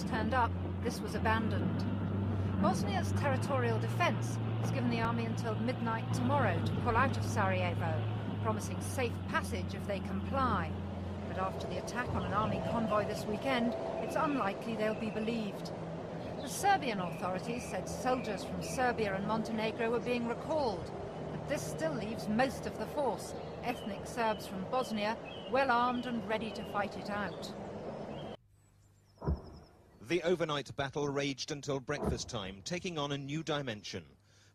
troops turned up, this was abandoned. Bosnia's territorial defence has given the army until midnight tomorrow to pull out of Sarajevo, promising safe passage if they comply. But after the attack on an army convoy this weekend, it's unlikely they'll be believed. The Serbian authorities said soldiers from Serbia and Montenegro were being recalled, but this still leaves most of the force, ethnic Serbs from Bosnia, well armed and ready to fight it out. The overnight battle raged until breakfast time, taking on a new dimension.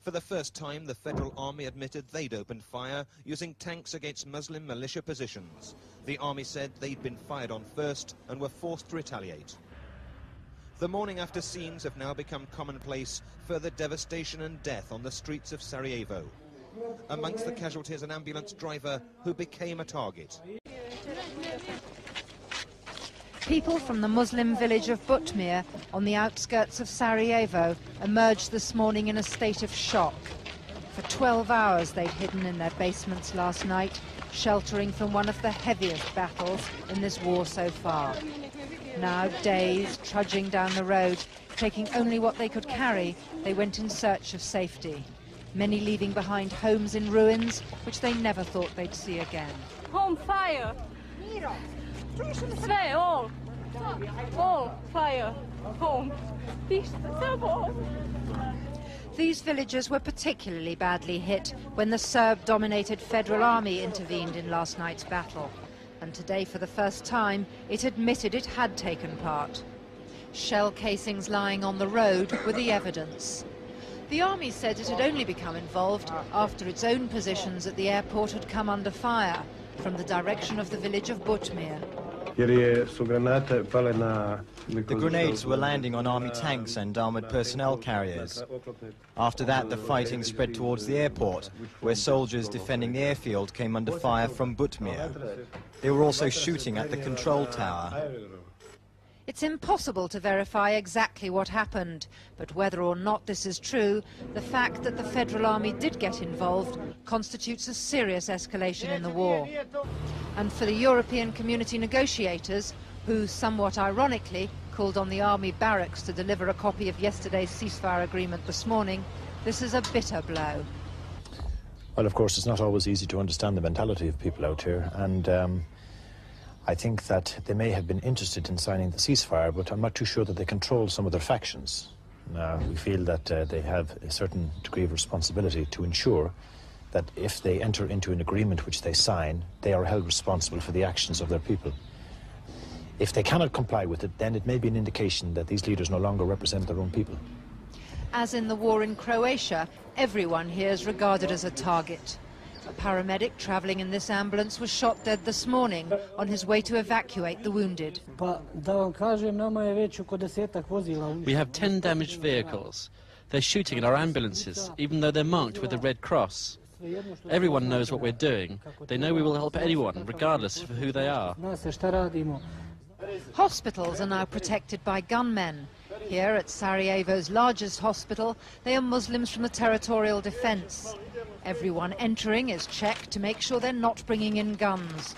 For the first time, the Federal Army admitted they'd opened fire using tanks against Muslim militia positions. The army said they'd been fired on first and were forced to retaliate. The morning after scenes have now become commonplace, further devastation and death on the streets of Sarajevo. Amongst the casualties, an ambulance driver who became a target. People from the Muslim village of Butmira, on the outskirts of Sarajevo, emerged this morning in a state of shock. For 12 hours they'd hidden in their basements last night, sheltering from one of the heaviest battles in this war so far. Now, dazed, trudging down the road, taking only what they could carry, they went in search of safety. Many leaving behind homes in ruins, which they never thought they'd see again. Home fire! Sve, all fire, home. These villages were particularly badly hit when the Serb-dominated Federal Army intervened in last night's battle. And today, for the first time, it admitted it had taken part. Shell casings lying on the road were the evidence. The army said it had only become involved after its own positions at the airport had come under fire from the direction of the village of Butmira. The grenades were landing on army tanks and armoured personnel carriers. After that, the fighting spread towards the airport, where soldiers defending the airfield came under fire from Butmira. They were also shooting at the control tower. It's impossible to verify exactly what happened, but whether or not this is true, the fact that the Federal Army did get involved constitutes a serious escalation in the war. And for the European community negotiators, who, somewhat ironically, called on the army barracks to deliver a copy of yesterday's ceasefire agreement this morning, this is a bitter blow. Well, of course, it's not always easy to understand the mentality of people out here, and I think that they may have been interested in signing the ceasefire, but I'm not too sure that they control some of their factions. We feel that they have a certain degree of responsibility to ensure that if they enter into an agreement which they sign, they are held responsible for the actions of their people. If they cannot comply with it, then it may be an indication that these leaders no longer represent their own people. As in the war in Croatia, everyone here is regarded as a target. A paramedic travelling in this ambulance was shot dead this morning on his way to evacuate the wounded. We have 10 damaged vehicles. They're shooting at our ambulances, even though they're marked with the Red Cross. Everyone knows what we're doing. They know we will help anyone, regardless of who they are. Hospitals are now protected by gunmen. Here at Sarajevo's largest hospital, they are Muslims from the territorial defence. Everyone entering is checked to make sure they're not bringing in guns.